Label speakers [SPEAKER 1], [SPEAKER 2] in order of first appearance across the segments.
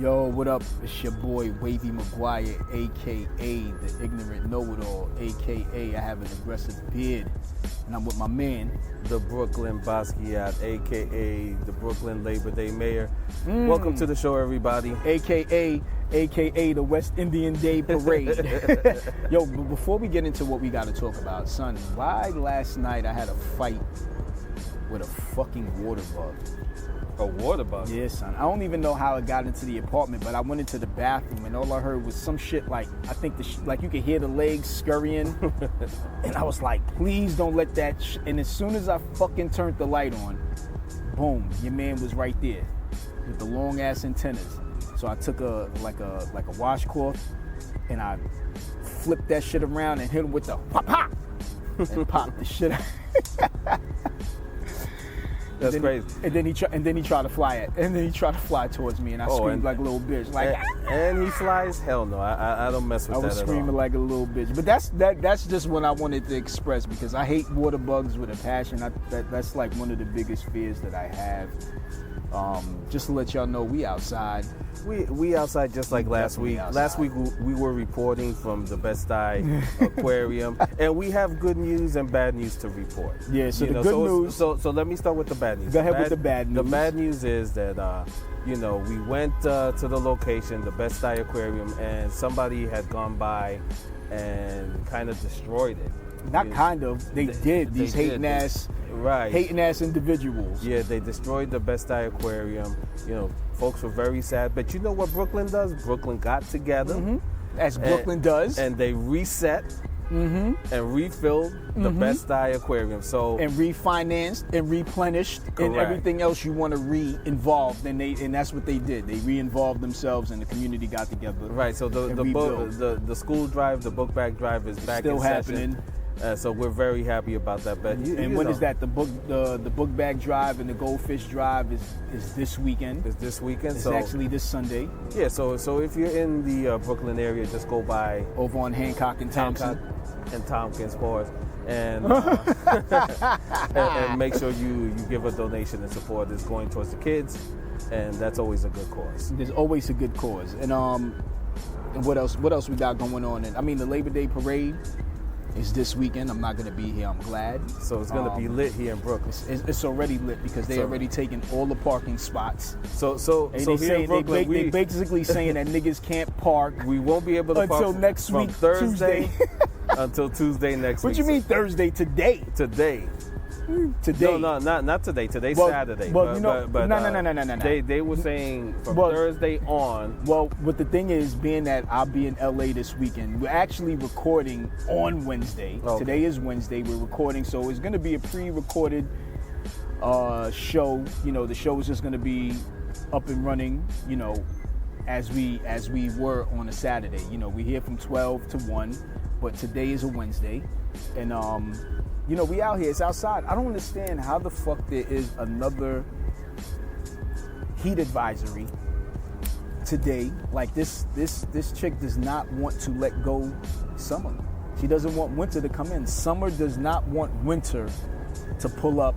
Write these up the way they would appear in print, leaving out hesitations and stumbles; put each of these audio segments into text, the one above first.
[SPEAKER 1] Yo, what up? It's your boy Wavy McGuire, aka the ignorant know-it-all, aka I have an aggressive beard, and I'm with my man,
[SPEAKER 2] the Brooklyn Basquiat, aka the Brooklyn Labor Day Mayor. Welcome to the show, everybody.
[SPEAKER 1] aka the West Indian Day Parade. Yo, but before we get into what we got to talk about, son, why last night I had a fight with a fucking water bug?
[SPEAKER 2] A water bug?
[SPEAKER 1] Yeah, son. I don't even know how it got into the apartment, but I went into the bathroom and all I heard was some shit like, I think like you could hear the legs scurrying. And I was like, please don't let that and as soon as I fucking turned the light on, boom, your man was right there with the long ass antennas. So I took a washcloth and I flipped that shit around and hit him with the pop and popped the shit out.
[SPEAKER 2] That's crazy.
[SPEAKER 1] And then he tried to fly it. And then he tried to fly towards me, and I screamed like a little bitch. Like,
[SPEAKER 2] and he flies? Hell no, I don't mess with that at all. I was screaming
[SPEAKER 1] like a little bitch. But that's just what I wanted to express, because I hate water bugs with a passion. That's like one of the biggest fears that I have. Just to let y'all know, we outside.
[SPEAKER 2] We outside just like last week. Last week we were reporting from the Bed-Stuy Aquarium, and we have good news and bad news to report.
[SPEAKER 1] Yeah, so the good news.
[SPEAKER 2] So let me start with the bad news.
[SPEAKER 1] Go ahead with the bad news.
[SPEAKER 2] The bad news is that we went to the location, the Bed-Stuy Aquarium, and somebody had gone by and kind of destroyed it.
[SPEAKER 1] Not kind of. They did. These hating ass individuals.
[SPEAKER 2] Yeah, they destroyed the Bed-Stuy Aquarium. Folks were very sad. But you know what Brooklyn does? Brooklyn got together.
[SPEAKER 1] As Brooklyn does.
[SPEAKER 2] And they reset and refilled the Bed-Stuy Aquarium. And
[SPEAKER 1] refinanced and replenished. Correct. And everything else you want to re-involve. And that's what they did. They re-involved themselves and the community got together.
[SPEAKER 2] Right. So the school drive, the book bag drive is back
[SPEAKER 1] still
[SPEAKER 2] in
[SPEAKER 1] happening.
[SPEAKER 2] Session. So we're very happy about that. But
[SPEAKER 1] when is that? The book bag drive and the goldfish drive is this weekend.
[SPEAKER 2] It's this weekend.
[SPEAKER 1] It's actually this Sunday.
[SPEAKER 2] Yeah. So if you're in the Brooklyn area, just go by
[SPEAKER 1] over on Hancock and Thompson
[SPEAKER 2] and Tompkins Forest, and and make sure you give a donation and support. It's going towards the kids, and that's always a good cause.
[SPEAKER 1] There's always a good cause. And what else we got going on? And I mean, the Labor Day Parade is this weekend. I'm not going to be here. I'm glad.
[SPEAKER 2] So it's going to be lit here in Brooklyn.
[SPEAKER 1] It's already lit because they already taken all the parking spots.
[SPEAKER 2] So here in Brooklyn,
[SPEAKER 1] they basically saying that niggas can't park.
[SPEAKER 2] We won't be able to
[SPEAKER 1] until
[SPEAKER 2] park
[SPEAKER 1] next week,
[SPEAKER 2] Thursday, until Tuesday next week.
[SPEAKER 1] What you mean Thursday? Today?
[SPEAKER 2] Today. No, not today. Today's Saturday.
[SPEAKER 1] Well, no.
[SPEAKER 2] They were saying from Thursday on.
[SPEAKER 1] Well, but the thing is, being that I'll be in LA this weekend, we're actually recording on Wednesday. Okay. Today is Wednesday. We're recording, so it's going to be a pre-recorded show. The show is just going to be up and running. As we were on a Saturday. We're here from 12 to 1, but today is a Wednesday, and we out here. It's outside. I don't understand how the fuck there is another heat advisory today. Like this chick does not want to let go summer. She doesn't want winter to come in. Summer does not want winter to pull up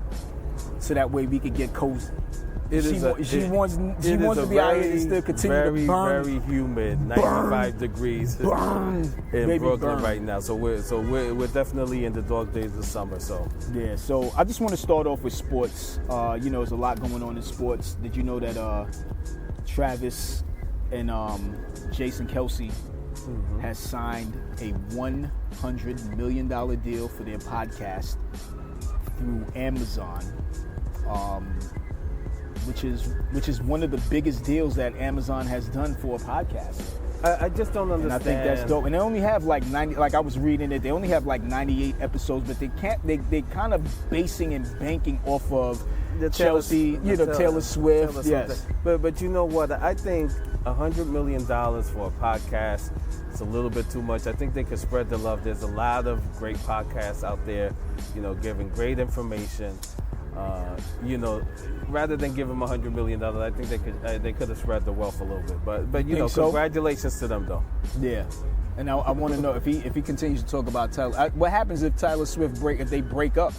[SPEAKER 1] so that way we could get cozy. She wants to be out here and still continue to burn.
[SPEAKER 2] Very humid, 95 degrees in Brooklyn right now. So we're definitely in the dog days of summer. So
[SPEAKER 1] yeah. So I just want to start off with sports. There's a lot going on in sports. Did you know that Travis and Jason Kelce has signed a $100 million deal for their podcast through Amazon? Which is one of the biggest deals that Amazon has done for a podcast.
[SPEAKER 2] I just don't understand.
[SPEAKER 1] And I think that's dope. And they only have like 90. Like I was reading it, they only have like 98 episodes, but they can't. They kind of basing and banking off of the Chelsea, Taylor Swift. Yes.
[SPEAKER 2] But you know what? I think $100 million for a podcast is a little bit too much. I think they could spread the love. There's a lot of great podcasts out there, giving great information. Rather than give them $100 million, I think they could have spread the wealth a little bit. But congratulations to them though.
[SPEAKER 1] Yeah, and I want to know if he continues to talk about Taylor. What happens if Taylor Swift if they break up?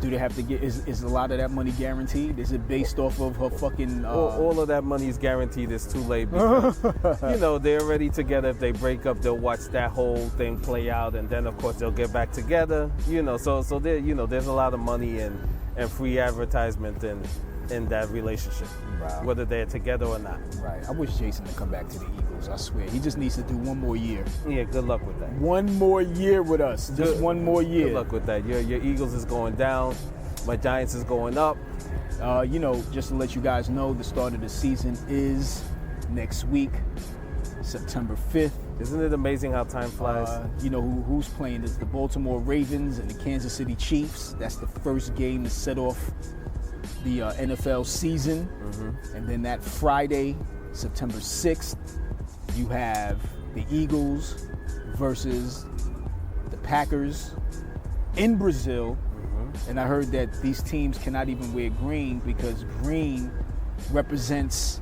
[SPEAKER 1] Do they have to get? Is a lot of that money guaranteed? Is it based off of her fucking?
[SPEAKER 2] All of that money is guaranteed. It's too late because they're already together. If they break up, they'll watch that whole thing play out, and then of course they'll get back together. So there, there's a lot of money and free advertisement in that relationship,
[SPEAKER 1] Wow.
[SPEAKER 2] whether they're together or not.
[SPEAKER 1] Right. I wish Jason would come back to the Eagles. I swear, he just needs to do one more year.
[SPEAKER 2] Yeah, good luck with that.
[SPEAKER 1] One more year with us. Just one more year.
[SPEAKER 2] Good luck with that. Your Eagles is going down. My Giants is going up.
[SPEAKER 1] Just to let you guys know, the start of the season is next week, September 5th.
[SPEAKER 2] Isn't it amazing how time flies?
[SPEAKER 1] Who's playing? It's the Baltimore Ravens and the Kansas City Chiefs. That's the first game to set off the NFL season. Mm-hmm. And then that Friday, September 6th, you have the Eagles versus the Packers in Brazil. Mm-hmm. And I heard that these teams cannot even wear green because green represents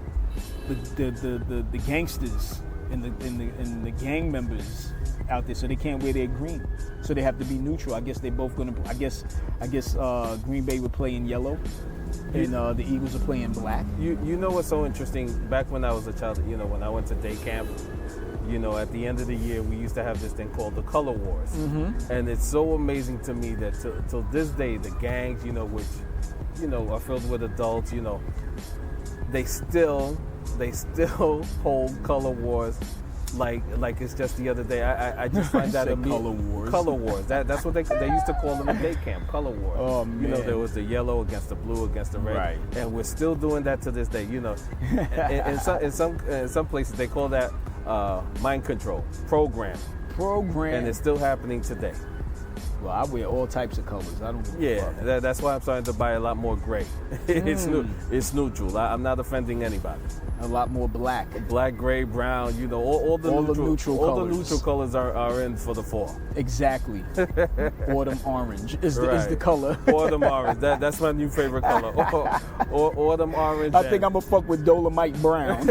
[SPEAKER 1] the gangsters and the gang members out there, so they can't wear their green. So they have to be neutral. I guess they're both gonna. I guess Green Bay would play in yellow, and the Eagles are playing black.
[SPEAKER 2] You know what's so interesting? Back when I was a child, when I went to day camp, at the end of the year, we used to have this thing called the Color Wars, mm-hmm. and it's so amazing to me that till this day, the gangs, which are filled with adults, they still hold Color Wars like it's just the other day. I just find that
[SPEAKER 1] Color Wars.
[SPEAKER 2] Color Wars. That's what they used to call them in day camp. Color Wars.
[SPEAKER 1] Oh man.
[SPEAKER 2] There was the yellow against the blue against the red,
[SPEAKER 1] right.
[SPEAKER 2] And we're still doing that to this day. In some places they call that mind control program, and it's still happening today.
[SPEAKER 1] Well, I wear all types of colors. I don't give a fuck.
[SPEAKER 2] That's why I'm starting to buy a lot more gray. It's neutral. I'm not offending anybody.
[SPEAKER 1] A lot more black.
[SPEAKER 2] Black, gray, brown, all the neutral colors. All the neutral colors are in for the fall.
[SPEAKER 1] Exactly. Autumn orange is the color.
[SPEAKER 2] Autumn orange. That's my new favorite color. Autumn orange.
[SPEAKER 1] I think I'm going to fuck with Dolomite brown.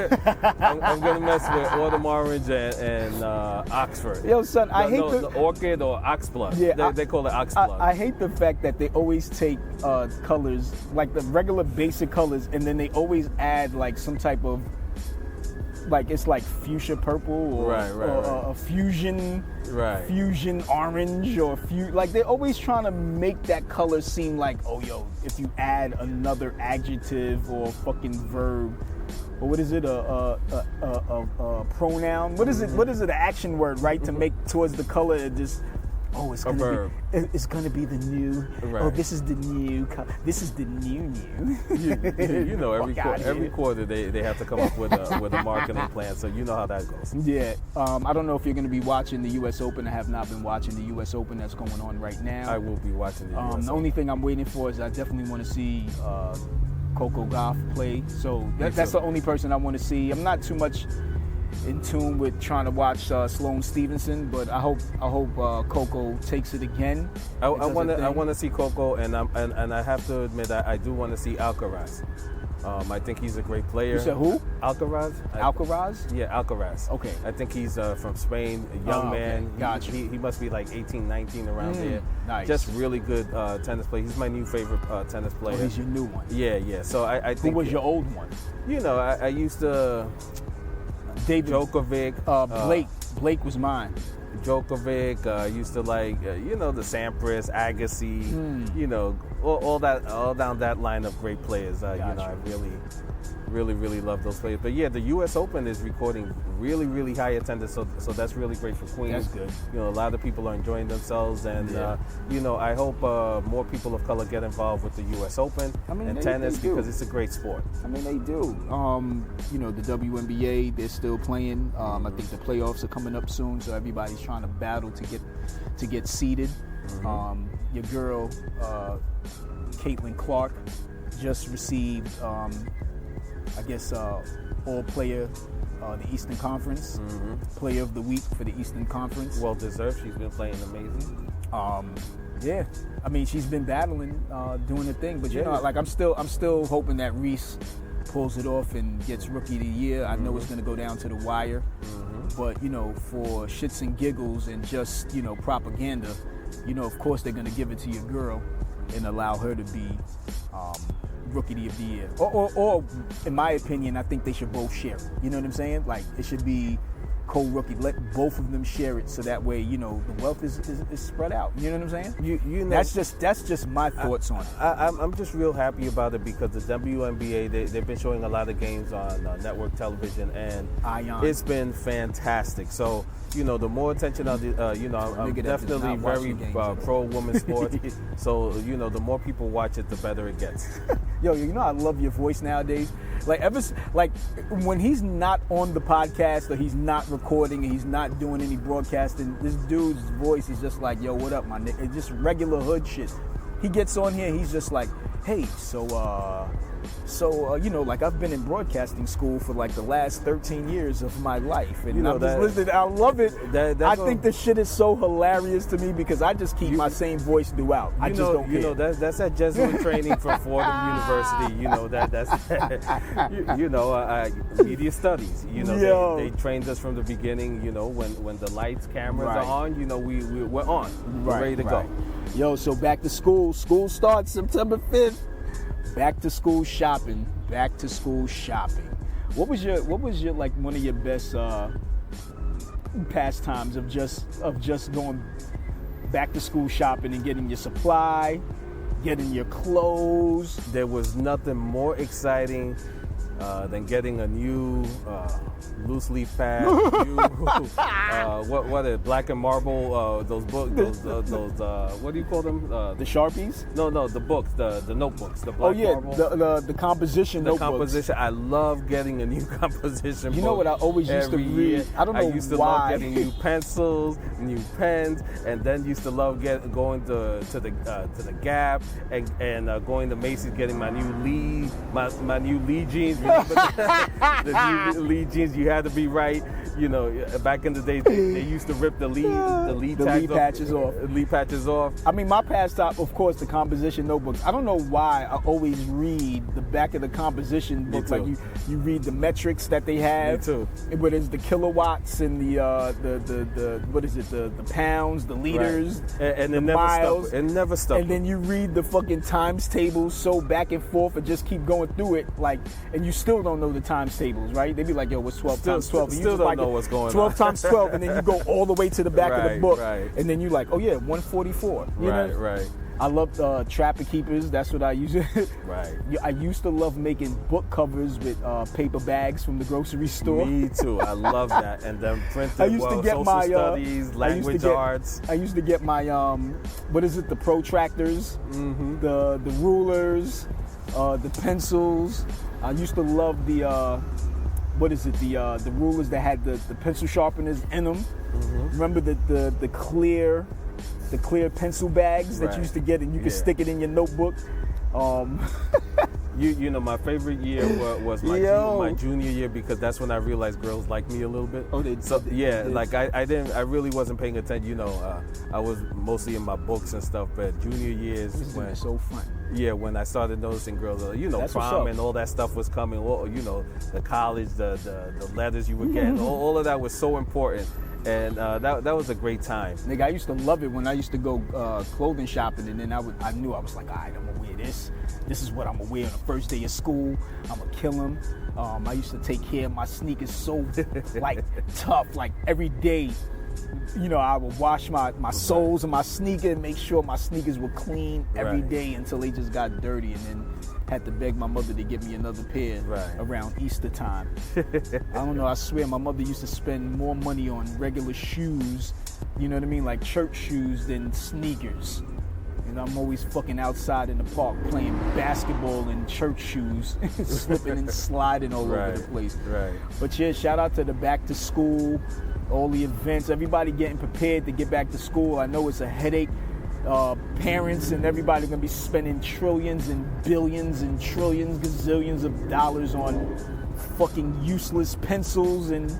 [SPEAKER 2] I'm going to mess with autumn orange and Oxford.
[SPEAKER 1] Yo, son, I hate
[SPEAKER 2] the orchid or oxblood.
[SPEAKER 1] Yeah,
[SPEAKER 2] they call it oxblood.
[SPEAKER 1] I hate the fact that they always take colors, like the regular basic colors, and then they always add like some type of, like it's like fuchsia purple or a fusion orange or like they're always trying to make that color seem like, oh yo, if you add another adjective or fucking verb, or what is it, a pronoun? What is it? What is it? An action word, right? To make towards the color, it just. Oh, it's gonna be the new. Right. Oh, this is the new. This is the new.
[SPEAKER 2] Every quarter they have to come up with a marketing plan. So you know how that goes.
[SPEAKER 1] Yeah. I don't know if you're gonna be watching the U.S. Open. I have not been watching the U.S. Open that's going on right now.
[SPEAKER 2] I will be watching the U.S.
[SPEAKER 1] The only thing I'm waiting for is I definitely want to see Coco Gauff play. So that's the only person I want to see. I'm not too much in tune with trying to watch Sloane Stevenson, but I hope Coco takes it again.
[SPEAKER 2] I want to see Coco, and I have to admit I do want to see Alcaraz. I think he's a great player.
[SPEAKER 1] You said who?
[SPEAKER 2] Alcaraz.
[SPEAKER 1] Alcaraz?
[SPEAKER 2] Yeah, Alcaraz.
[SPEAKER 1] Okay.
[SPEAKER 2] I think he's from Spain, a young man.
[SPEAKER 1] Okay. Gotcha.
[SPEAKER 2] He must be like 18, 19 around there.
[SPEAKER 1] Nice.
[SPEAKER 2] Just really good tennis player. He's my new favorite tennis player.
[SPEAKER 1] Oh, he's your new one.
[SPEAKER 2] Yeah. So I think.
[SPEAKER 1] Who was your old one?
[SPEAKER 2] I used to.
[SPEAKER 1] David
[SPEAKER 2] Djokovic.
[SPEAKER 1] Blake was mine.
[SPEAKER 2] Djokovic, used to like, the Sampras, Agassi, all down that line of great players.
[SPEAKER 1] Gotcha.
[SPEAKER 2] I really love those players. But yeah, the U.S. Open is recording really high attendance, so that's really great for Queens.
[SPEAKER 1] That's good.
[SPEAKER 2] A lot of people are enjoying themselves, and I hope more people of color get involved with the U.S. Open and tennis because it's a great sport.
[SPEAKER 1] I mean, they do. The WNBA, they're still playing. I think the playoffs are coming up soon, so everybody's trying to battle to get seeded. Mm-hmm. Your girl, Caitlin Clark, just received, All Player, the Eastern Conference, Player of the Week for the Eastern Conference.
[SPEAKER 2] Well deserved. She's been playing amazing.
[SPEAKER 1] Yeah, I mean she's been battling, doing the thing, but I'm still hoping that Reese pulls it off and gets Rookie of the Year. I know it's going to go down to the wire, but for shits and giggles and just propaganda, of course they're going to give it to your girl. and allow her to be Rookie of the Year. Or, in my opinion, I think they should both share it. You know what I'm saying? Like, it should be co-rookie. Let both of them share it, so that way, you know, the wealth is spread out. You know what I'm saying? You know, that's just my thoughts on it.
[SPEAKER 2] I'm just real happy about it because the WNBA, they've been showing a lot of games on network television, and it's been fantastic. So, you know, the more attention on the, you know, I'm definitely very pro women's sports. So, you know, the more people watch it, the better it gets.
[SPEAKER 1] Yo, you know, I love your voice nowadays. Like when he's not on the podcast or he's not recording and he's not doing any broadcasting, this dude's voice is just like, yo, what up, my nigga? It's just regular hood shit. He gets on here, he's just like, hey, so you know, like I've been in broadcasting school for like the last 13 years of my life, and I'm just listening. I love it. I think this shit is so hilarious to me because I just keep my same voice throughout. I just don't care.
[SPEAKER 2] You know, that's that Jesuit training from Fordham University. You know that's you know, media studies. You know, they trained us from the beginning. You know, when the lights, cameras are on, you know, we're on. We're ready to go.
[SPEAKER 1] Yo, so back to school. School starts September 5th. Back to school shopping. What was your like one of your best pastimes of just going back to school shopping and getting your supply, getting your clothes?
[SPEAKER 2] There was nothing more exciting than getting a new loose leaf pad, what are black and marble, those books, those what do you call them?
[SPEAKER 1] The Sharpies?
[SPEAKER 2] No, the books, the notebooks, the black marble.
[SPEAKER 1] The composition notebooks.
[SPEAKER 2] The composition. I love getting a new composition book.
[SPEAKER 1] You know what I always used to read?
[SPEAKER 2] Year.
[SPEAKER 1] I don't know why.
[SPEAKER 2] I used to love getting new pencils, new pens, and then used to love going to the Gap and going to Macy's getting my new Lee jeans. Remember the new Lee jeans? You had to be right. You know, back in the day, they used to rip the Lee patches off.
[SPEAKER 1] I mean, my pastime, of course, the composition notebooks. I don't know why I always read the back of the composition book. Like you read the metrics that they have.
[SPEAKER 2] Me too.
[SPEAKER 1] Whether it's the kilowatts and the what is it? The pounds, the liters,
[SPEAKER 2] right. and
[SPEAKER 1] the miles.
[SPEAKER 2] It never stopped.
[SPEAKER 1] And then you read the fucking times tables so back and forth and just keep going through it. Like, and you still don't know the times tables, right? They be like, yo, what's 12 times 12? And
[SPEAKER 2] still don't know what's going
[SPEAKER 1] 12
[SPEAKER 2] on.
[SPEAKER 1] 12 times 12, and then you go all the way to the back of the book,
[SPEAKER 2] right.
[SPEAKER 1] and then you like, oh yeah, 144. You know?
[SPEAKER 2] Right.
[SPEAKER 1] I love Trapper Keepers. That's what I use.
[SPEAKER 2] Right.
[SPEAKER 1] I used to love making book covers with paper bags from the grocery store.
[SPEAKER 2] Me too. I love that. And then printed social studies, language arts.
[SPEAKER 1] I used to get my what is it? The protractors, the rulers, the pencils. I used to love the. What is it? The rulers that had the pencil sharpeners in them. Remember the clear pencil bags that you used to get, and you could stick it in your notebook.
[SPEAKER 2] You know, my favorite year was my junior year because that's when I realized girls liked me a little bit. Like I really wasn't paying attention. You know, I was mostly in my books and stuff. But junior years when
[SPEAKER 1] so fun.
[SPEAKER 2] Yeah, when I started noticing girls, you know, that's prom and all that stuff was coming. You know, the college, the letters you were getting, all of that was so important. And that was a great time.
[SPEAKER 1] Nigga, I used to love it when I used to go clothing shopping, and then I knew I was like, all right, I'm gonna wear this. This is what I'm gonna wear on the first day of school. I'm gonna kill him. I used to take care of my sneakers so like tough, like every day. You know, I would wash my soles of my sneaker and make sure my sneakers were clean every day until they just got dirty, and then had to beg my mother to give me another pair around Easter time. I don't know, I swear my mother used to spend more money on regular shoes, you know what I mean, like church shoes, than sneakers. And I'm always fucking outside in the park playing basketball in church shoes, slipping and sliding all over the place.
[SPEAKER 2] Right.
[SPEAKER 1] But yeah, shout out to the back to school, all the events, everybody getting prepared to get back to school. I know it's a headache. Parents and everybody gonna be spending trillions and billions and trillions, gazillions of dollars on fucking useless pencils and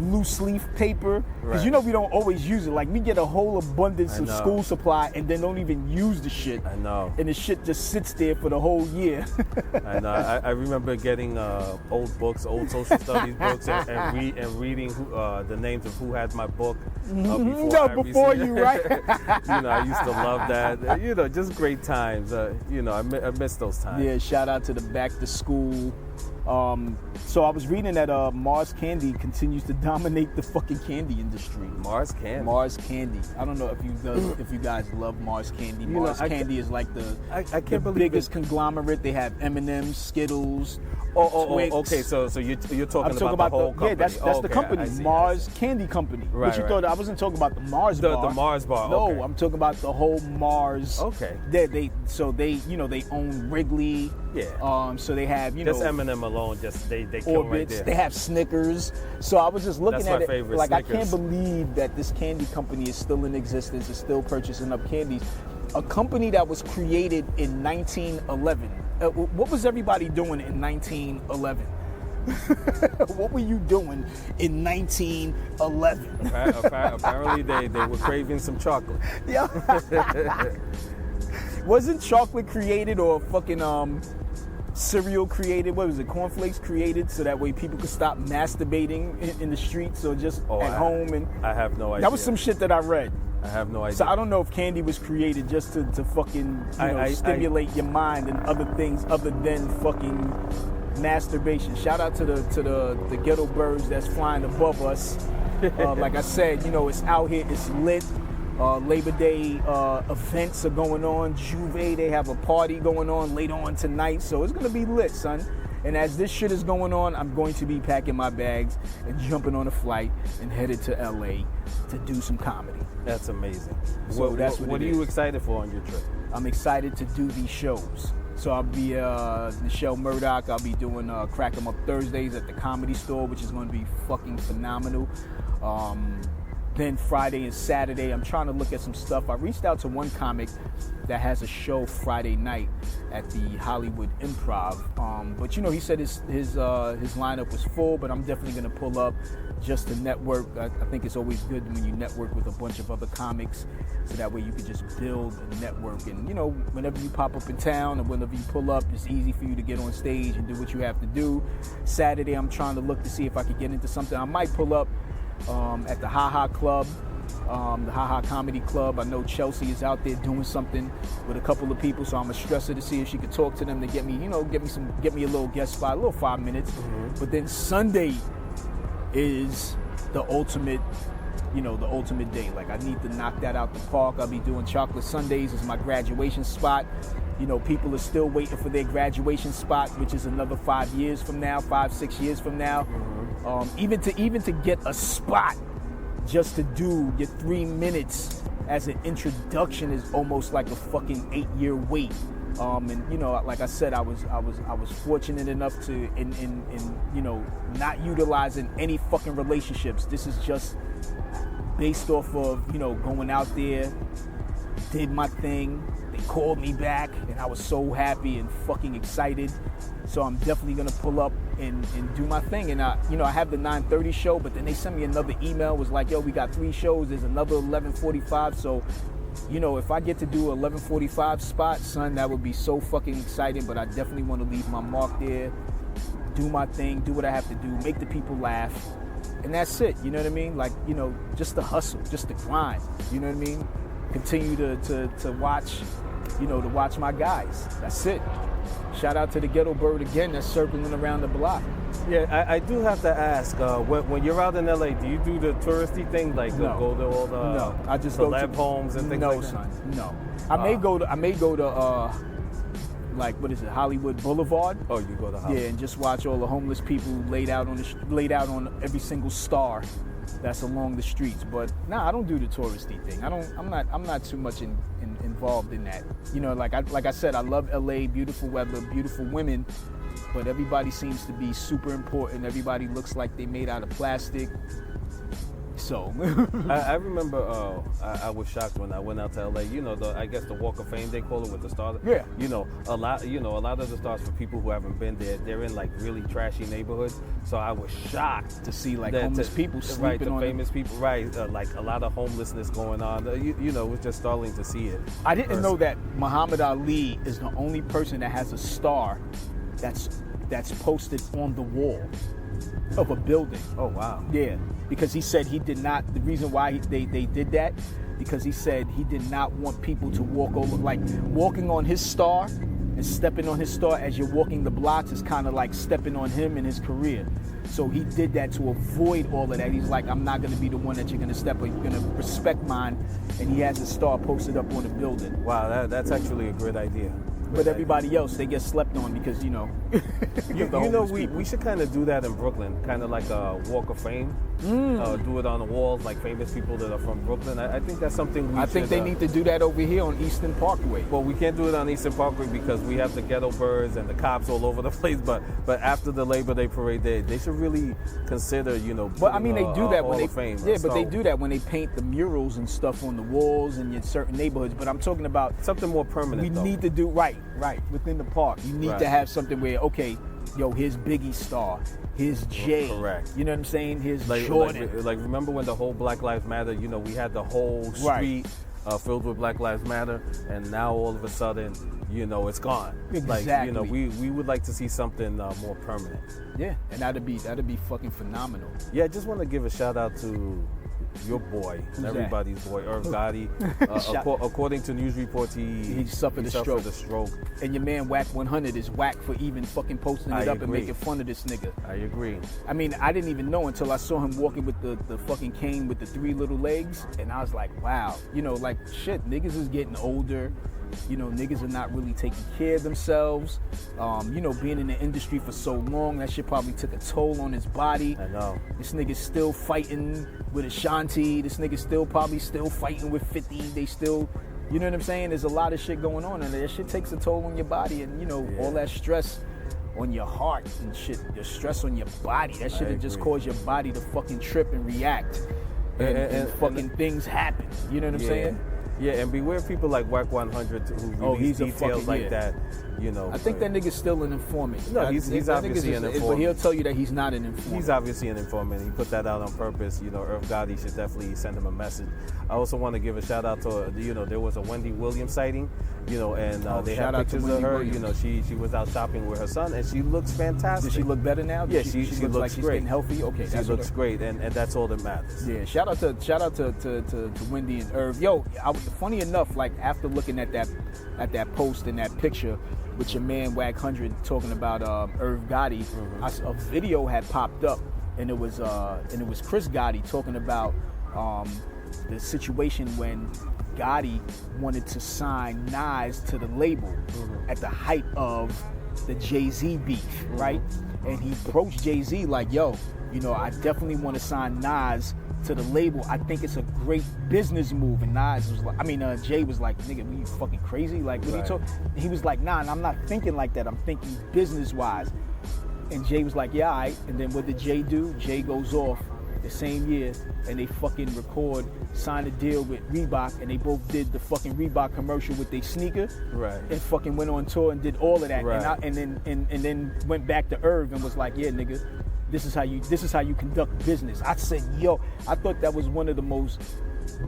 [SPEAKER 1] loose leaf paper. Because
[SPEAKER 2] Right.
[SPEAKER 1] we don't always use it. Like, we get a whole abundance of school supply and then don't even use the shit.
[SPEAKER 2] I know.
[SPEAKER 1] And the shit just sits there for the whole year.
[SPEAKER 2] I know. I remember getting old books, old social studies books, and reading the names of who had my book
[SPEAKER 1] before you, right?
[SPEAKER 2] I used to love that. Just great times. I miss those times.
[SPEAKER 1] Yeah, shout out to the back to school. So I was reading that Mars Candy continues to dominate the fucking candy industry.
[SPEAKER 2] Mars Candy.
[SPEAKER 1] Mars Candy. I don't know if you guys love Mars Candy. Mars Candy is like the biggest conglomerate. They have M&M's, Skittles. Twix.
[SPEAKER 2] Okay. So you're talking about the whole company.
[SPEAKER 1] Yeah, that's the company, Mars Candy Company.
[SPEAKER 2] Right,
[SPEAKER 1] But you thought I wasn't talking about the Mars bar.
[SPEAKER 2] The Mars bar.
[SPEAKER 1] No,
[SPEAKER 2] okay.
[SPEAKER 1] I'm talking about the whole Mars.
[SPEAKER 2] Okay.
[SPEAKER 1] They own Wrigley.
[SPEAKER 2] Yeah.
[SPEAKER 1] So they have
[SPEAKER 2] just M&M alone. Just they kill right there.
[SPEAKER 1] They have Snickers. So I was just looking
[SPEAKER 2] That's
[SPEAKER 1] at
[SPEAKER 2] my
[SPEAKER 1] it
[SPEAKER 2] favorite,
[SPEAKER 1] like
[SPEAKER 2] Snickers.
[SPEAKER 1] I can't believe that this candy company is still in existence, is still purchasing up candies. A company that was created in 1911. What was everybody doing in 1911? What were you doing in 1911?
[SPEAKER 2] Apparently they were craving some chocolate.
[SPEAKER 1] Yeah. Wasn't chocolate created or fucking cereal created? What was it? Cornflakes created so that way people could stop masturbating in the streets or just at home? And
[SPEAKER 2] I have no idea.
[SPEAKER 1] that was some shit that I read.
[SPEAKER 2] I have no idea.
[SPEAKER 1] So I don't know if candy was created just to fucking stimulate your mind and other things other than fucking masturbation. Shout out to the ghetto birds that's flying above us. Like I said, it's out here, it's lit. Labor Day events are going on. Juve, they have a party going on later on tonight, so it's gonna be lit, son. And as this shit is going on, I'm going to be packing my bags and jumping on a flight and headed to LA to do some comedy.
[SPEAKER 2] That's amazing.
[SPEAKER 1] So
[SPEAKER 2] what are you excited for on your trip?
[SPEAKER 1] I'm excited to do these shows. So I'll be Michelle Murdoch. I'll be doing Crack 'em Up Thursdays at the Comedy Store, which is going to be fucking phenomenal. Then Friday and Saturday, I'm trying to look at some stuff. I reached out to one comic that has a show Friday night at the Hollywood Improv. But he said his lineup was full, but I'm definitely going to pull up just to network. I think it's always good when you network with a bunch of other comics, so that way you can just build a network. And whenever you pop up in town or whenever you pull up, it's easy for you to get on stage and do what you have to do. Saturday, I'm trying to look to see if I could get into something. I might pull up at the Ha Ha Club, the Ha Ha Comedy Club. I know Chelsea is out there doing something with a couple of people, so I'm gonna stress her to see if she could talk to them to get me a little guest spot, a little 5 minutes. Mm-hmm. But then Sunday is the ultimate day. Like, I need to knock that out the park. I'll be doing Chocolate Sundays as my graduation spot. People are still waiting for their graduation spot, which is another 5 years from now, 5-6 years from now. Mm-hmm. Even to get a spot, just to do your 3 minutes as an introduction is almost like a fucking 8-year wait. Like I said, I was fortunate enough to in not utilizing any fucking relationships. This is just based off of going out there, did my thing. They called me back, and I was so happy and fucking excited. So I'm definitely gonna pull up and do my thing. And I have the 9:30 show, but then they sent me another email. It was like, yo, we got 3 shows. There's another 11:45. So, if I get to do a 11:45 spot, son, that would be so fucking exciting. But I definitely want to leave my mark there, do my thing, do what I have to do, make the people laugh, and that's it. You know what I mean? Like, just the hustle, just the grind. You know what I mean? Continue to watch, to watch my guys. That's it. Shout out to the ghetto bird again that's circling around the block.
[SPEAKER 2] Yeah, I do have to ask, when you're out in LA, do you do the touristy thing, like
[SPEAKER 1] No.
[SPEAKER 2] go to all the
[SPEAKER 1] I just
[SPEAKER 2] celeb homes and things like that?
[SPEAKER 1] No, son, no. I may go to like, what is it, Hollywood Boulevard?
[SPEAKER 2] Oh, you go to Hollywood.
[SPEAKER 1] Yeah, and just watch all the homeless people laid out on every single star that's along the streets. But I don't do the touristy thing. I'm not too much involved in that. Like I said, I love LA, beautiful weather, beautiful women, but everybody seems to be super important. Everybody looks like they made out of plastic. so.
[SPEAKER 2] I remember I was shocked when I went out to LA. I guess the Walk of Fame they call it with the stars.
[SPEAKER 1] Yeah.
[SPEAKER 2] A lot of the stars, for people who haven't been there, they're in like really trashy neighborhoods. So I was shocked
[SPEAKER 1] to see like homeless people sleeping on
[SPEAKER 2] famous people, right? Like a lot of homelessness going on. It was just startling to see it.
[SPEAKER 1] I didn't know that Muhammad Ali is the only person that has a star that's posted on the wall of a building.
[SPEAKER 2] Oh wow.
[SPEAKER 1] Yeah, because he said he did not. The reason why they did that, because he said he did not want people to walk over, like walking on his star and stepping on his star as you're walking the blocks is kind of like stepping on him in his career. So he did that to avoid all of that. He's like, I'm not going to be the one that you're going to step on. You're going to respect mine. And he has a star posted up on the building.
[SPEAKER 2] Wow, that's actually a great idea.
[SPEAKER 1] But everybody else, they get slept on because,
[SPEAKER 2] we should kind of do that in Brooklyn, kind of like a Walk of Fame. Do it on the walls, like famous people that are from Brooklyn. I think that's something
[SPEAKER 1] I think they need to do that over here on Eastern Parkway.
[SPEAKER 2] Well, we can't do it on Eastern Parkway because we have the ghetto birds and the cops all over the place. But after the Labor Day parade, they should really consider,
[SPEAKER 1] But I mean, they do that when they
[SPEAKER 2] fame.
[SPEAKER 1] Yeah, but they do that when they paint the murals and stuff on the walls in certain neighborhoods. But I'm talking about
[SPEAKER 2] something more permanent.
[SPEAKER 1] We need to do right within the park. You need to have something where, okay, here's Biggie's star, here's Jay.
[SPEAKER 2] Correct.
[SPEAKER 1] You know what I'm saying? Here's Jordan.
[SPEAKER 2] Like remember when the whole Black Lives Matter, we had the whole street filled with Black Lives Matter, and now all of a sudden, it's gone.
[SPEAKER 1] Exactly.
[SPEAKER 2] Like, we would like to see something more permanent.
[SPEAKER 1] Yeah, and that'd be fucking phenomenal.
[SPEAKER 2] Yeah, I just want to give a shout out to your boy, everybody's boy, Irv Gotti. According to news reports, he suffered a stroke.
[SPEAKER 1] And your man Whack 100 is whack for even fucking posting it up and making fun of this nigga.
[SPEAKER 2] I agree.
[SPEAKER 1] I mean, I didn't even know until I saw him walking with the fucking cane with the 3 little legs, and I was like, wow, like shit, niggas is getting older. Niggas are not really taking care of themselves. Being in the industry for so long, that shit probably took a toll on his body.
[SPEAKER 2] I know.
[SPEAKER 1] This nigga's still fighting with Ashanti. This nigga's probably still fighting with 50. They still, you know what I'm saying? There's a lot of shit going on, and that shit takes a toll on your body, and all that stress on your heart and shit, the stress on your body. That shit just cause your body to fucking trip and react, and fucking things happen. You know what I'm saying?
[SPEAKER 2] Yeah, and beware people like Whack 100 who release details like that.
[SPEAKER 1] I think that nigga's still an informant.
[SPEAKER 2] No, he's obviously an informant.
[SPEAKER 1] But he'll tell you that he's not an informant.
[SPEAKER 2] He's obviously an informant. He put that out on purpose. Irv Gotti should definitely send him a message. I also want to give a shout out to, there was a Wendy Williams sighting, and they had pictures of her. Williams. She was out shopping with her son, and she looks fantastic.
[SPEAKER 1] Does she look better now?
[SPEAKER 2] Yeah, she looks
[SPEAKER 1] like she's
[SPEAKER 2] great.
[SPEAKER 1] Getting healthy. Okay,
[SPEAKER 2] she looks great, and that's all that matters.
[SPEAKER 1] Yeah, shout out to Wendy and Irv. Yo, funny enough, like after looking at that post and that picture with your man Whack 100 talking about Irv Gotti, a video had popped up, and it was Chris Gotti talking about the situation when Gotti wanted to sign Nas to the label at the height of the Jay-Z beef, right? And he approached Jay-Z like, yo, I definitely want to sign Nas to the label. I think it's a great business move. And Nas was like, Jay was like, nigga, were you fucking crazy? Like, what are you talking? He was like, nah, I'm not thinking like that. I'm thinking business-wise. And Jay was like, yeah, all right. And then what did Jay do? Jay goes off the same year, and they fucking signed a deal with Reebok, and they both did the fucking Reebok commercial with their sneaker, and fucking went on tour and did all of that, and then went back to Irv and was like, yeah, nigga, this is how you conduct business. I said, yo, I thought that was one of the most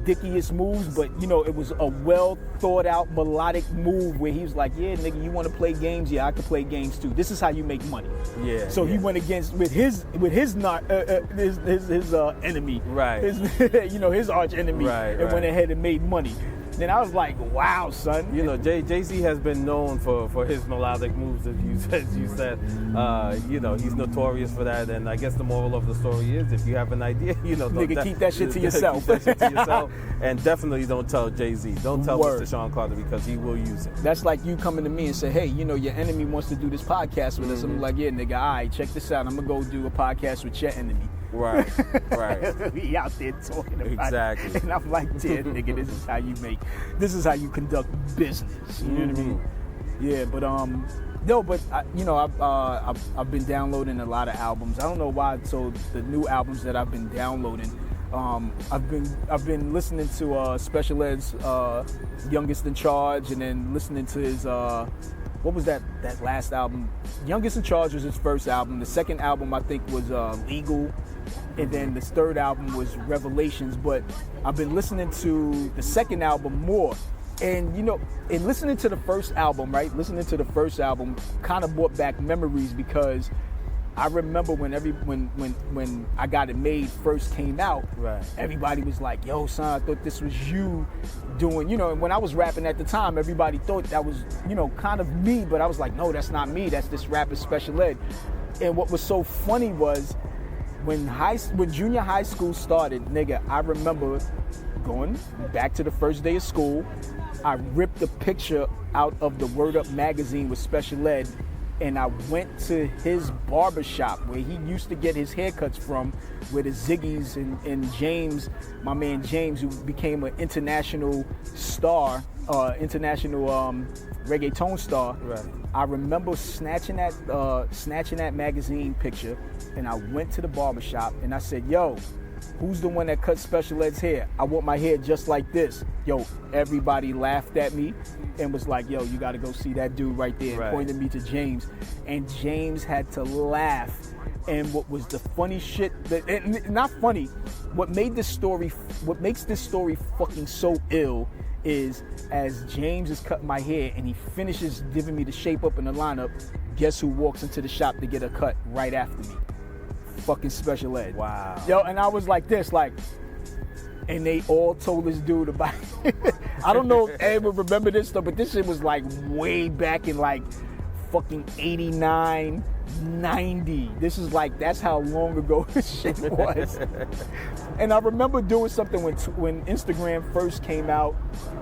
[SPEAKER 1] dickiest moves, but it was a well thought out melodic move where he was like, yeah, nigga, you want to play games? Yeah, I can play games too. This is how you make money.
[SPEAKER 2] Yeah.
[SPEAKER 1] So he went against with his enemy,
[SPEAKER 2] right?
[SPEAKER 1] His arch enemy, and went ahead and made money. Then I was like, wow, son.
[SPEAKER 2] Jay-Z has been known for his melodic moves, as you said. He's notorious for that. And I guess the moral of the story is, if you have an idea,
[SPEAKER 1] nigga, keep that shit to yourself.
[SPEAKER 2] Keep that shit to yourself. And definitely don't tell Jay-Z. Don't tell Mr. Sean Carter, because he will use it.
[SPEAKER 1] That's like you coming to me and say, hey, your enemy wants to do this podcast with us. I'm like, yeah, nigga, all right, check this out. I'm going to go do a podcast with your enemy.
[SPEAKER 2] Right.
[SPEAKER 1] We out there talking about
[SPEAKER 2] exactly.
[SPEAKER 1] it. And I'm like, yeah, nigga, this is how you conduct business. You know what I mean? Yeah, but I've been downloading a lot of albums. I don't know why. So the new albums that I've been downloading, I've been listening to Special Ed's Youngest in Charge, and then listening to his what was that last album? Youngest in Charge was his first album. The second album I think was Legal, and then the third album was Revelations. But I've been listening to the second album more. And in listening to the first album, right? Listening to the first album kind of brought back memories, because I remember when I Got It Made first came out,
[SPEAKER 2] right,
[SPEAKER 1] everybody was like, "Yo, son, I thought this was you doing," and when I was rapping at the time, everybody thought that was, kind of me, but I was like, "No, that's not me. That's this rapper Special Ed." And what was so funny was when junior high school started, nigga, I remember going back to the first day of school. I ripped a picture out of the Word Up magazine with Special Ed, and I went to his barbershop where he used to get his haircuts from, where the Ziggies and James, my man James, who became an international star, international reggaeton star.
[SPEAKER 2] Right.
[SPEAKER 1] I remember snatching that magazine picture, and I went to the barbershop and I said, "Yo, who's the one that cut Special Ed's hair? I want my hair just like this." Yo, everybody laughed at me and was like, "Yo, you gotta go see that dude right there," and pointed me to James. And James had to laugh. And what was the funny shit, not funny, what makes this story fucking so ill is, as James is cutting my hair and he finishes giving me the shape up in the lineup, guess who walks into the shop to get a cut right after me? Fucking Special Ed.
[SPEAKER 2] Wow.
[SPEAKER 1] Yo, and I was like this, and they all told this dude about it. I don't know if Ed would remember this stuff, but this shit was like way back in like fucking 89, 90. This is like, that's how long ago this shit was. And I remember doing something when Instagram first came out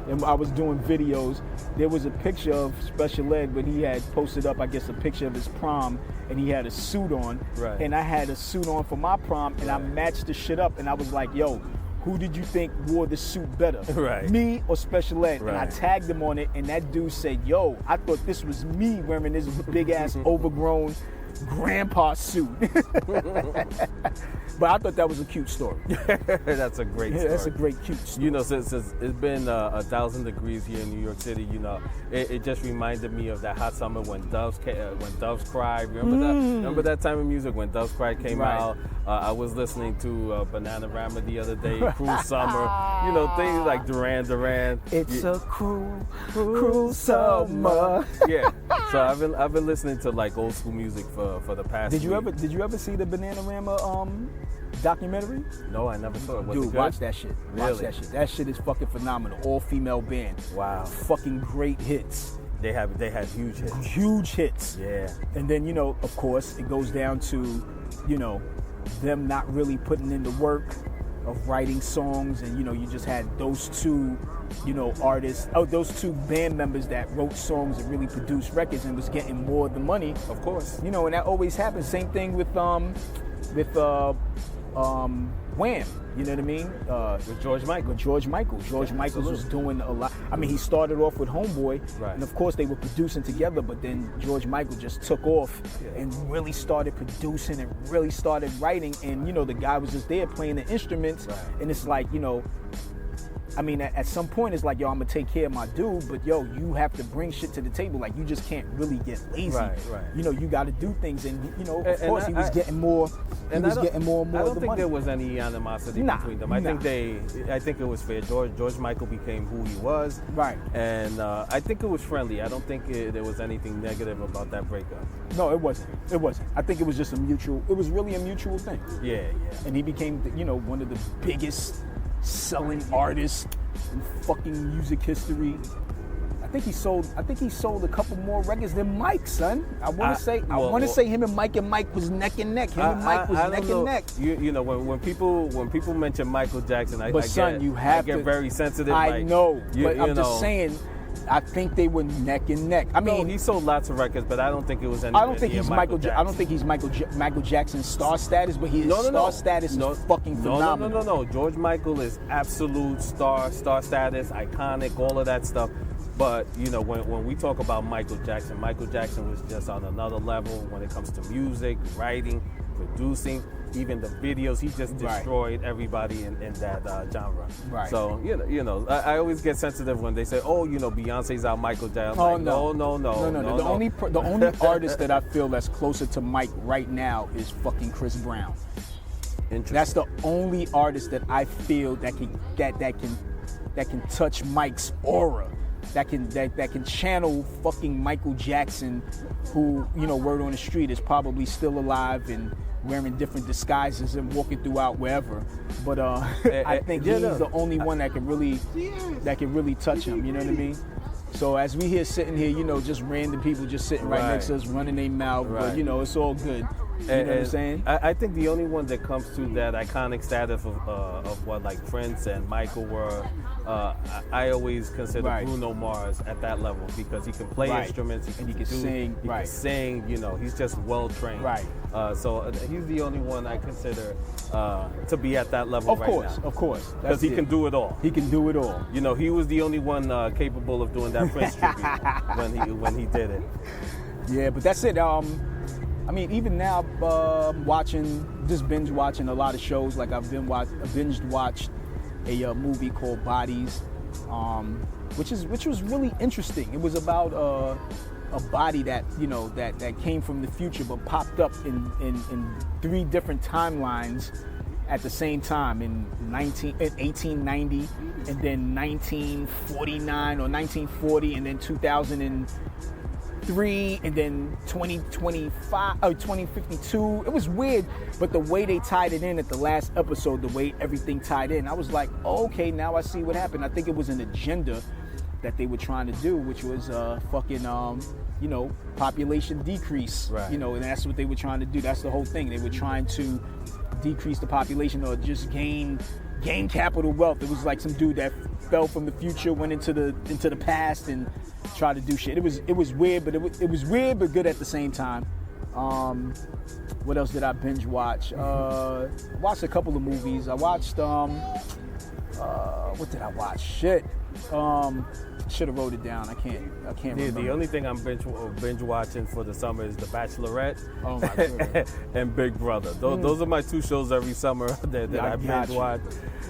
[SPEAKER 1] and I was doing videos. There was a picture of Special Ed when he had posted up, I guess, a picture of his prom, and he had a suit on.
[SPEAKER 2] Right.
[SPEAKER 1] And I had a suit on for my prom, and I matched the shit up, and I was like, "Yo, who did you think wore the suit better?
[SPEAKER 2] Right.
[SPEAKER 1] Me or Special Ed?"
[SPEAKER 2] Right.
[SPEAKER 1] And I tagged him on it, and that dude said, "Yo, I thought this was me wearing this big ass overgrown grandpa suit." But I thought that was a cute story.
[SPEAKER 2] That's a great story.
[SPEAKER 1] That's a great cute story.
[SPEAKER 2] Since it's been 1,000 degrees here in New York City, it just reminded me of that hot summer when Doves Cry. Remember that time of music when Doves Cry came out? I was listening to Bananarama the other day, Cruel Summer, things like Duran Duran.
[SPEAKER 1] It's a cruel summer.
[SPEAKER 2] Yeah. So I've been listening to like old school music for the past.
[SPEAKER 1] Did you ever see the Bananarama documentary?
[SPEAKER 2] No, I never saw it. Was
[SPEAKER 1] Dude,
[SPEAKER 2] it good?
[SPEAKER 1] watch that shit.
[SPEAKER 2] Really?
[SPEAKER 1] Watch that shit. That shit is fucking phenomenal. All female band.
[SPEAKER 2] Wow.
[SPEAKER 1] Fucking great hits.
[SPEAKER 2] They had huge hits.
[SPEAKER 1] Huge hits.
[SPEAKER 2] Yeah.
[SPEAKER 1] And then, of course, it goes down to, them not really putting in the work of writing songs, and you just had those two, artists, those two band members that wrote songs and really produced records and was getting more of the money.
[SPEAKER 2] Of course.
[SPEAKER 1] And that always happens. Same thing with Wham, you know what I mean?
[SPEAKER 2] With George Michael.
[SPEAKER 1] George Michael was doing a lot. I mean, he started off with Homeboy,
[SPEAKER 2] right,
[SPEAKER 1] and of course they were producing together, but then George Michael just took off and really started producing and really started writing, and the guy was just there playing the instruments,
[SPEAKER 2] right,
[SPEAKER 1] and it's like, I mean, at some point, it's like, yo, I'm gonna take care of my dude, but yo, you have to bring shit to the table. Like, you just can't really get lazy.
[SPEAKER 2] Right.
[SPEAKER 1] You got to do things, and of course, he was getting more. He was getting more and more.
[SPEAKER 2] I don't
[SPEAKER 1] of the
[SPEAKER 2] think
[SPEAKER 1] money.
[SPEAKER 2] there was any animosity between them. I think it was fair. George Michael became who he was.
[SPEAKER 1] Right.
[SPEAKER 2] And I think it was friendly. I don't think there was anything negative about that breakup.
[SPEAKER 1] No, it wasn't. I think it was just it was really a mutual thing.
[SPEAKER 2] Yeah.
[SPEAKER 1] And he became, one of the biggest selling artists in fucking music history. I think he sold a couple more records than Mike, son. I want to say him and Mike was neck and neck. Him and Mike was neck and neck.
[SPEAKER 2] When people mention Michael Jackson, I get very sensitive.
[SPEAKER 1] I know, but I'm just saying. I think they were neck and neck. I mean,
[SPEAKER 2] he sold lots of records, but I don't think it was any.
[SPEAKER 1] I don't think he's Michael Jackson's star status, but his star status is fucking phenomenal.
[SPEAKER 2] No. George Michael is absolute star status, iconic, all of that stuff. But when we talk about Michael Jackson was just on another level when it comes to music, writing, producing, even the videos. He just destroyed everybody in that genre.
[SPEAKER 1] Right.
[SPEAKER 2] So I always get sensitive when they say, "Oh, Beyonce's out Michael Jackson." No.
[SPEAKER 1] The only artist that I feel that's closer to Mike right now is fucking Chris Brown. That's the only artist that I feel that can touch Mike's aura. That can channel fucking Michael Jackson, who, word on the street, is probably still alive and wearing different disguises and walking throughout wherever. But I think he's the only one that can really touch him. You know what I mean? So as we sitting here, just random people just sitting right next to us, running their mouth, but it's all good. You know what I'm saying?
[SPEAKER 2] I think the only one that comes to that iconic status of what like Prince and Michael were, I always consider Bruno Mars at that level, because he can play instruments, he can sing. He can sing. He's just well trained.
[SPEAKER 1] Right.
[SPEAKER 2] So he's the only one I consider to be at that level now.
[SPEAKER 1] Of course.
[SPEAKER 2] Because he can do it all.
[SPEAKER 1] He can do it all.
[SPEAKER 2] He was the only one capable of doing that Prince tribute when he did it.
[SPEAKER 1] Yeah, but that's it. Even now, binge watching a lot of shows. Like I've binge watched a movie called Bodies, which was really interesting. It was about a body that that came from the future but popped up in 3 different timelines at the same time, in 1890, and then 1949 or 1940, and then 2003, and then 2025 or 2052. It was weird, but the way they tied it in at the last episode, the way everything tied in, I was like, oh, okay, now I see what happened. I think it was an agenda that they were trying to do, which was population decrease.
[SPEAKER 2] Right.
[SPEAKER 1] And that's what they were trying to do. That's the whole thing. They were trying to decrease the population or just gain capital wealth. It was like some dude that fell from the future, went into the past and tried to do shit. It was weird, but it was weird but good at the same time. What else did I binge watch? Watched a couple of movies. I watched what did I watch? Shit. Should have wrote it down. I can't remember.
[SPEAKER 2] The only thing I'm binge watching for the summer is The Bachelorette.
[SPEAKER 1] Oh my goodness.
[SPEAKER 2] And Big Brother. Those are my 2 shows every summer that I binge watch.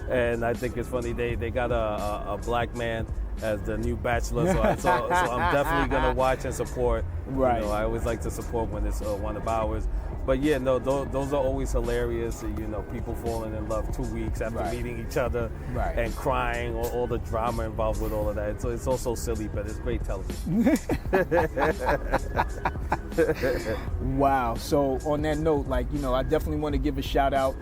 [SPEAKER 2] And I think it's funny, they got a black man as the new Bachelor, so I'm definitely gonna watch and support.
[SPEAKER 1] Right.
[SPEAKER 2] I always like to support when it's one of ours. But yeah, no, those are always hilarious. People falling in love 2 weeks after meeting each other and crying, all the drama involved with all of that. So it's also silly, but it's great television.
[SPEAKER 1] Wow. So on that note, I definitely want to give a shout out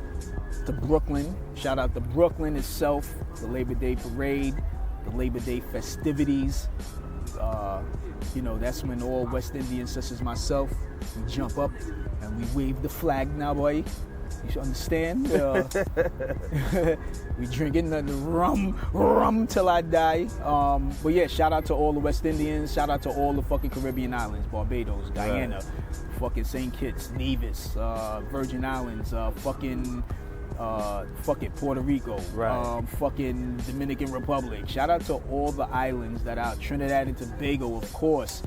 [SPEAKER 1] to Brooklyn. Shout out to Brooklyn itself, the Labor Day parade, the Labor Day festivities. That's when all West Indians, such as myself, we jump up and we wave the flag now, boy. You should understand. We drinking the rum till I die. But yeah, shout out to all the West Indians. Shout out to all the fucking Caribbean islands, Barbados, Guyana, fucking St. Kitts, Nevis, Virgin Islands, fucking Puerto Rico, fucking Dominican Republic. Shout out to all the islands that are Trinidad and Tobago, of course.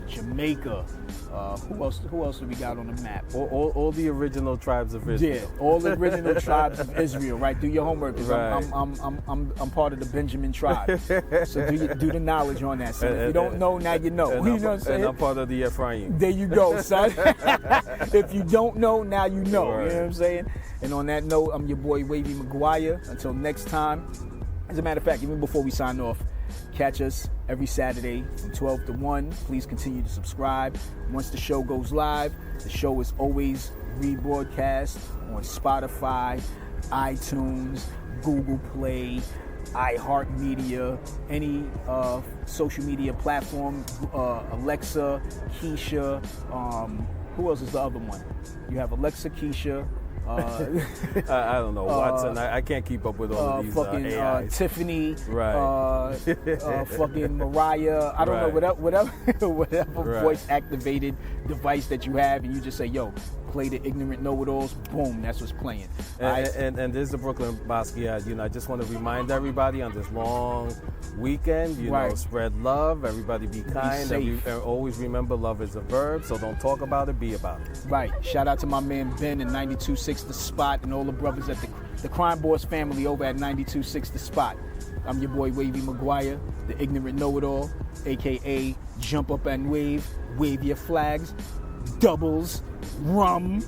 [SPEAKER 1] Jamaica. Who else do we got on the map?
[SPEAKER 2] All the original tribes of Israel.
[SPEAKER 1] Yeah, all the original tribes of Israel. Right, do your homework, because I'm part of the Benjamin tribe. So do the knowledge on that. So if you don't know, now you know. You know what I'm saying?
[SPEAKER 2] And I'm part of the Ephraim.
[SPEAKER 1] There you go, son. If you don't know, now you know. Right. You know what I'm saying? And on that note, I'm your boy Wavy McGuire. Until next time. As a matter of fact, even before we sign off, catch us every Saturday from 12 to 1. Please continue to subscribe. Once the show goes live, the show is always rebroadcast on Spotify, iTunes, Google Play, iHeartMedia, any social media platform, Alexa, Keisha, who else is the other one? You have Alexa, Keisha,
[SPEAKER 2] I don't know, Watson. I can't keep up with all of these
[SPEAKER 1] fucking
[SPEAKER 2] AIs.
[SPEAKER 1] Tiffany,
[SPEAKER 2] Right.
[SPEAKER 1] Fucking Mariah. I don't know, whatever
[SPEAKER 2] Right.
[SPEAKER 1] voice activated device that you have, and you just say, "Yo, play the Ignorant Know-It-Alls, boom, that's what's playing.
[SPEAKER 2] And there's the Brooklyn Basquiat. You know, I just want to remind everybody on this long weekend, you know, spread love, everybody be kind, and always remember love is a verb, so don't talk about it, be about it.
[SPEAKER 1] Right. Shout out to my man Ben and 92.6 The Spot and all the brothers at the Crime Boss family over at 92.6 The Spot. I'm your boy Wavy McGuire, the Ignorant Know-It-All, a.k.a. Jump Up and Wave, wave your flags, doubles, rum,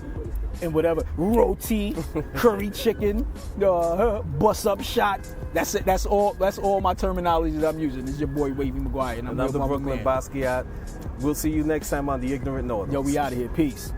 [SPEAKER 1] and whatever, roti, curry chicken, bust up shot. That's it. That's all my terminology that I'm using. This is your boy Wavy McGuire, and I'm
[SPEAKER 2] another Brooklyn Basquiat. We'll see you next time on the Ignorant Know-It-Alls.
[SPEAKER 1] Yo, we out of here. Peace.